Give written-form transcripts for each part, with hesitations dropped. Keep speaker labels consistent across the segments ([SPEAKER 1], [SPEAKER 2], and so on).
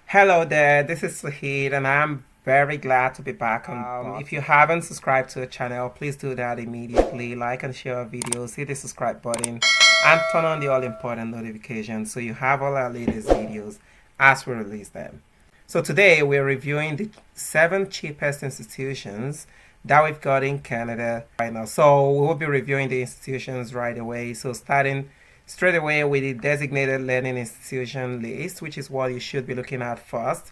[SPEAKER 1] Hello there, this is Sahid, and I'm very glad to be back on. If you haven't subscribed to the channel, please do that immediately. Like and share our videos, hit the subscribe button, and turn on the all important notifications so you have all our latest videos as we release them. So today we're reviewing the 7 cheapest institutions that we've got in Canada right now. So we will be reviewing the institutions right away. So starting straight away with the designated learning institution list, which is what you should be looking at first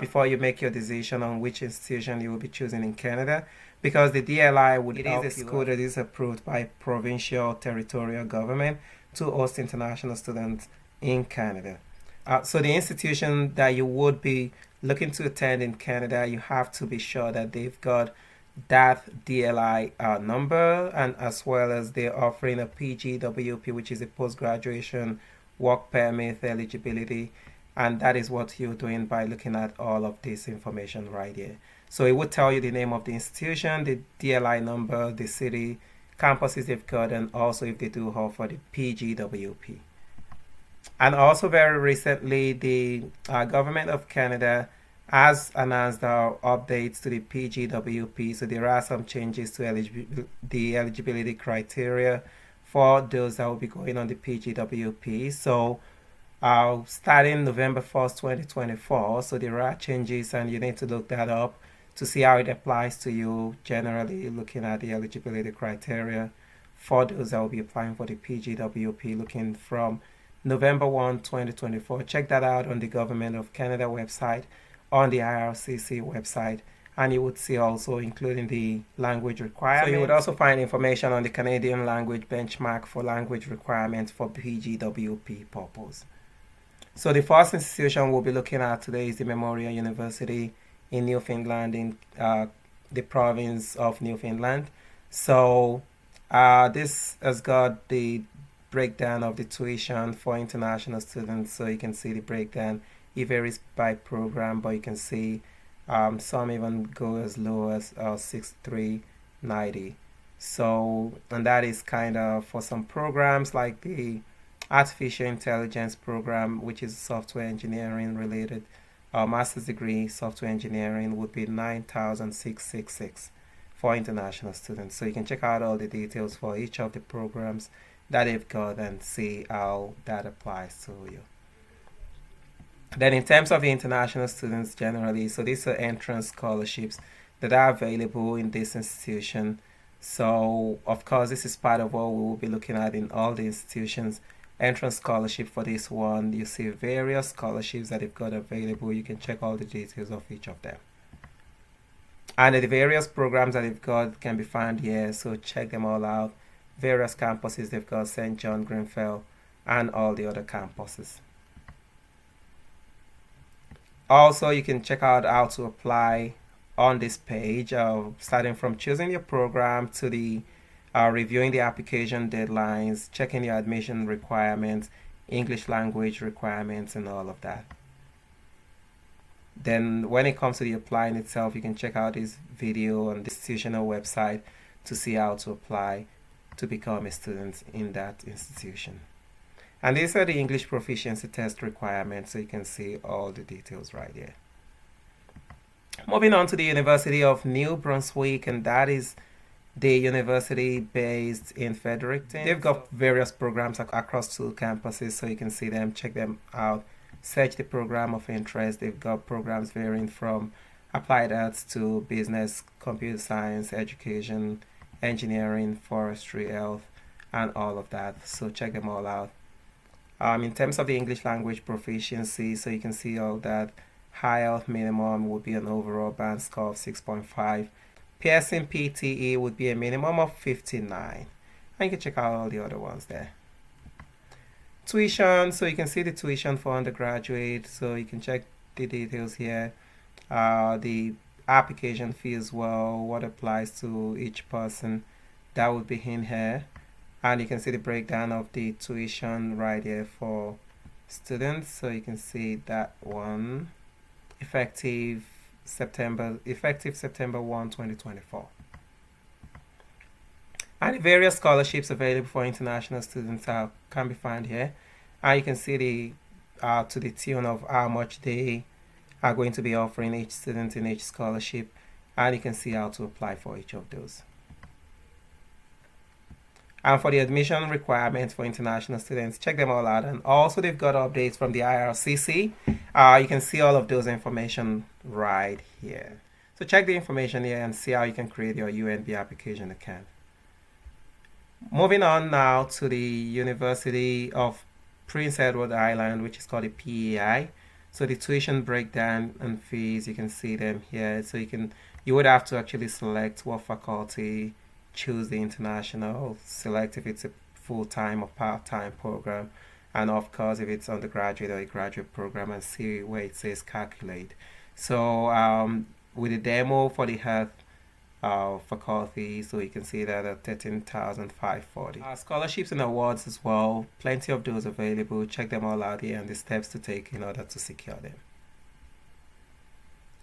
[SPEAKER 1] before you make your decision on which institution you will be choosing in Canada, because the DLI would help you. It is a school that is approved by provincial or territorial government to host international students in Canada. So the institution that you would be looking to attend in Canada, you have to be sure that they've got that DLI number, and as well as they're offering a PGWP, which is a post-graduation work permit eligibility, and that is what you're doing by looking at all of this information right here. So it would tell you the name of the institution, the DLI number, the city, campuses they've got, and also if they do offer the PGWP. And also very recently, the government of Canada has announced our updates to the PGWP. So there are some changes to the eligibility criteria for those that will be going on the PGWP. So starting November 1st, 2024, so there are changes and you need to look that up to see how it applies to you, generally looking at the eligibility criteria for those that will be applying for the PGWP looking from November 1, 2024. Check that out on the Government of Canada website, on the IRCC website, and you would see also including the language requirements. So you would also find information on the Canadian language benchmark for language requirements for PGWP purpose. So the first institution we'll be looking at today is the Memorial University in Newfoundland, in the province of Newfoundland. So this has got the breakdown of the tuition for international students, so you can see the breakdown. It varies by program, but you can see some even go as low as 6,390. So, and that is kind of for some programs like the artificial intelligence program, which is software engineering related. Master's degree software engineering would be 9,666 for international students. So you can check out all the details for each of the programs that they've got and see how that applies to you. Then in terms of the international students generally, so these are entrance scholarships that are available in this institution. So of course this is part of what we will be looking at in all the institutions. Entrance scholarship for this one, you see various scholarships that they've got available. You can check all the details of each of them. And the various programs that they've got can be found here, so check them all out. Various campuses they've got, St. John, Greenfield, and all the other campuses. Also, you can check out how to apply on this page, starting from choosing your program to the reviewing the application deadlines, checking your admission requirements, English language requirements, and all of that. Then when it comes to the applying itself, you can check out this video on the institutional website to see how to apply to become a student in that institution. And these are the English proficiency test requirements, so you can see all the details right here. Moving on to the University of New Brunswick, and that is the university based in Fredericton. They've got various programs across 2 campuses, so you can see them, check them out, search the program of interest. They've got programs varying from applied arts to business, computer science, education, engineering, forestry, health, and all of that. So check them all out. In terms of the English language proficiency, so you can see all that. IELTS minimum would be an overall band score of 6.5. Pearson PTE would be a minimum of 59. And you can check out all the other ones there. Tuition, so you can see the tuition for undergraduate, so you can check the details here. The application fee as well, what applies to each person, that would be in here. And you can see the breakdown of the tuition right here for students, so you can see that one effective September 1, 2024. And the various scholarships available for international students can be found here, and you can see the to the tune of how much they are going to be offering each student in each scholarship, and you can see how to apply for each of those. And for the admission requirements for international students, check them all out. And also they've got updates from the IRCC. You can see all of those information right here. So check the information here and see how you can create your UNB application account. Moving on now to the University of Prince Edward Island, which is called the PEI. So the tuition breakdown and fees, you can see them here. So you would have to actually select what faculty, choose the international, select if it's a full-time or part-time program, and of course if it's undergraduate or a graduate program, and see where it says calculate. So with the demo for the health faculty, so you can see that at 13,540. Scholarships and awards as well, plenty of those available. Check them all out here and the steps to take in order to secure them.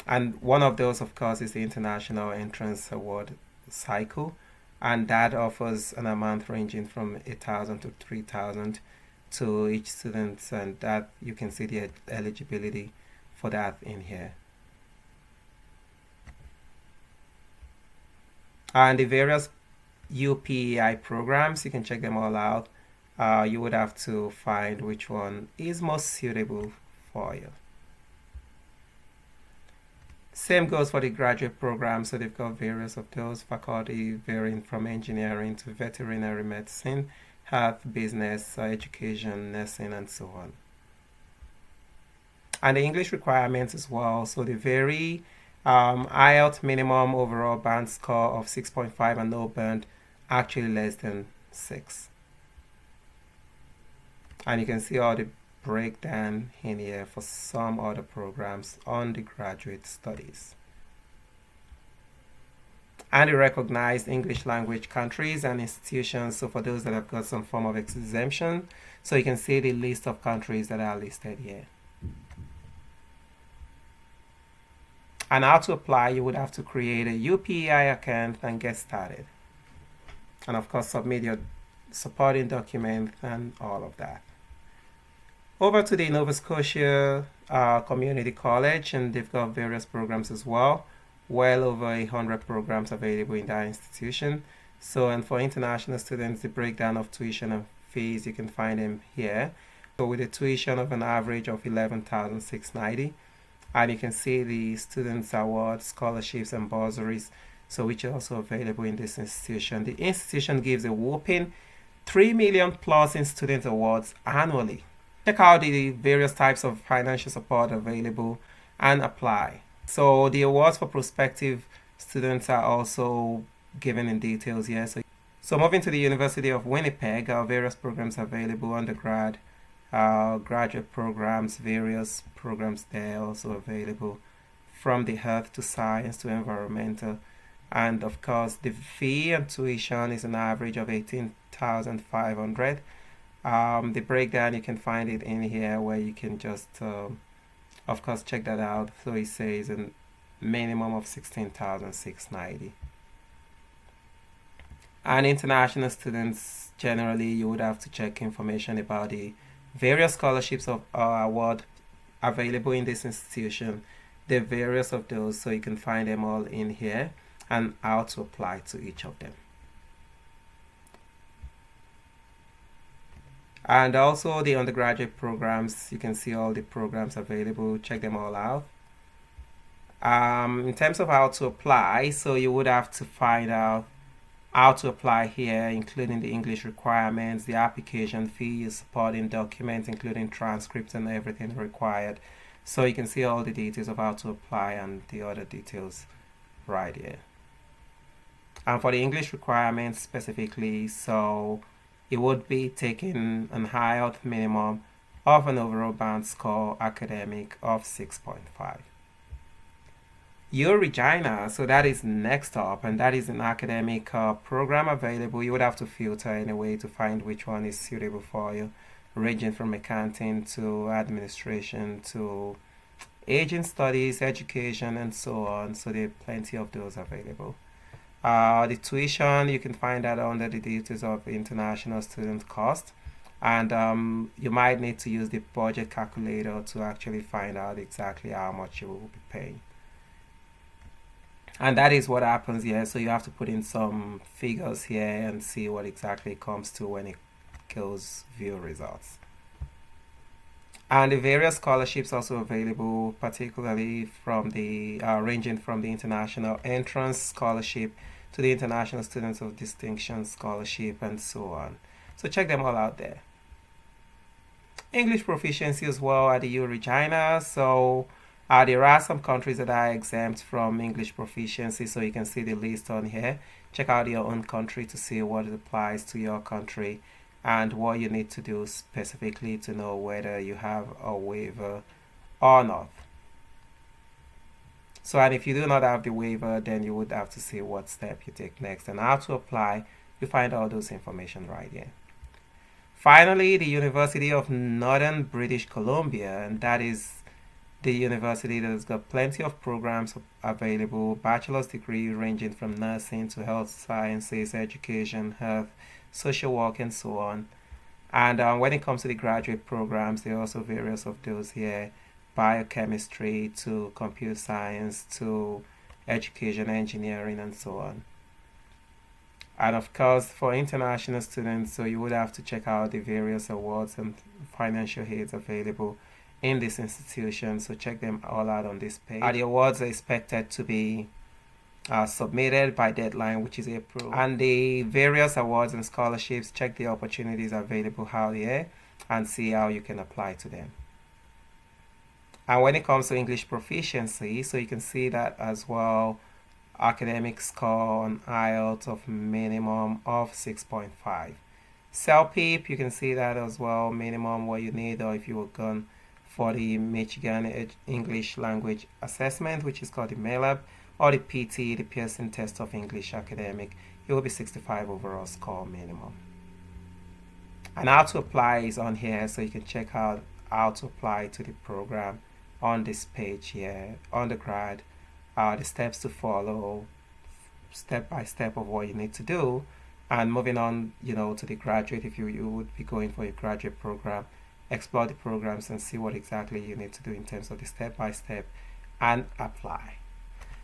[SPEAKER 1] And one of those, of course, is the International Entrance Award Cycle, and that offers an amount ranging from 8,000 to 3,000 to each student, and that you can see the eligibility for that in here. And the various UPEI programs, you can check them all out. You would have to find which one is most suitable for you. Same goes for the graduate program, so they've got various of those faculty varying from engineering to veterinary medicine, health, business, education, nursing, and so on. And the English requirements as well, so they vary. IELTS minimum overall band score of 6.5 and no band actually less than 6. And you can see all the breakdown in here for some other programs on the graduate studies. And the recognized English language countries and institutions, so for those that have got some form of exemption, so you can see the list of countries that are listed here. And how to apply, you would have to create a UPEI account and get started. And of course, submit your supporting document and all of that. Over to the Nova Scotia Community College, and they've got various programs as well. Well over 100 programs available in that institution. So, and for international students, the breakdown of tuition and fees, you can find them here. So with a tuition of an average of 11,690, and you can see the students' awards, scholarships, and bursaries, so which are also available in this institution. The institution gives a whopping 3 million plus in student awards annually. Check out the various types of financial support available and apply. So the awards for prospective students are also given in details here. So moving to the University of Winnipeg, our various programs available, undergrad, graduate programs, various programs there also available, from the health to science to environmental. And of course, the fee and tuition is an average of 18,500. The breakdown, you can find it in here where you can just, of course, check that out. So it says a minimum of 16,690. And international students, generally, you would have to check information about the various scholarships of award available in this institution, the various of those, so you can find them all in here and how to apply to each of them. And also the undergraduate programs, you can see all the programs available, check them all out. In terms of how to apply, so you would have to find out how to apply here, including the English requirements, the application fees, supporting documents, including transcripts and everything required. So you can see all the details of how to apply and the other details right here. And for the English requirements specifically, so it would be taking an IELTS minimum of an overall band score academic of 6.5. Regina, so that is next up, and that is an academic program available. You would have to filter anyway to find which one is suitable for you, ranging from accounting to administration to aging studies, education, and so on. So there are plenty of those available. The tuition, you can find that under the details of international student cost. and you might need to use the budget calculator to actually find out exactly how much you will be paying. And that is what happens here. So you have to put in some figures here and see what exactly it comes to when it goes view results. And the various scholarships also available, particularly from the ranging from the International Entrance Scholarship to the International Students of Distinction Scholarship and so on. So check them all out there. English proficiency as well at the U Regina. So there are some countries that are exempt from English proficiency, so you can see the list on here. Check out your own country to see what applies to your country and what you need to do specifically to know whether you have a waiver or not. So, and if you do not have the waiver, then you would have to see what step you take next and how to apply. You find all those information right here. Finally, the University of Northern British Columbia, and that is the university that has got plenty of programs available, bachelor's degree ranging from nursing to health sciences, education, health, social work, and so on. And when it comes to the graduate programs, there are also various of those here, biochemistry to computer science to education, engineering, and so on. And of course, for international students, so you would have to check out the various awards and financial aids available in this institution. So check them all out on this page. The awards are expected to be submitted by deadline, which is April. And the various awards and scholarships, check the opportunities available out here and see how you can apply to them. And when it comes to English proficiency, so you can see that as well, academic score on IELTS of minimum of 6.5. CELPIP, you can see that as well, minimum what you need, or if you were gone for the Michigan English Language Assessment, which is called the MELAB, or the PT, the Pearson Test of English Academic, it will be 65 overall score minimum. And how to apply is on here, so you can check out how to apply to the program on this page here, undergrad, the steps to follow, step by step of what you need to do, and moving on, to the graduate, if you would be going for a graduate program, explore the programs and see what exactly you need to do in terms of the step by step and apply.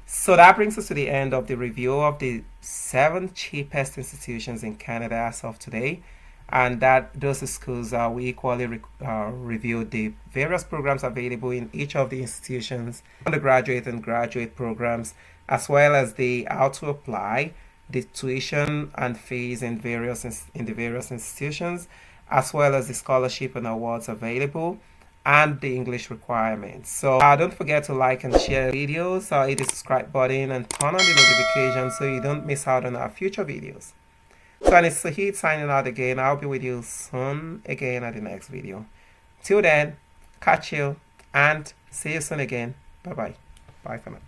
[SPEAKER 1] So that brings us to the end of the review of the 7 cheapest institutions in Canada as of today. And that those schools we equally reviewed the various programs available in each of the institutions, undergraduate and graduate programs, as well as the how to apply, the tuition and fees in the various institutions, as well as the scholarship and awards available, and the English requirements. So don't forget to like and share videos, hit the subscribe button and turn on the notification so you don't miss out on our future videos. So and it's Sahid signing out again. I'll be with you soon again at the next video. Till then, catch you and see you soon again. Bye bye. Bye for now.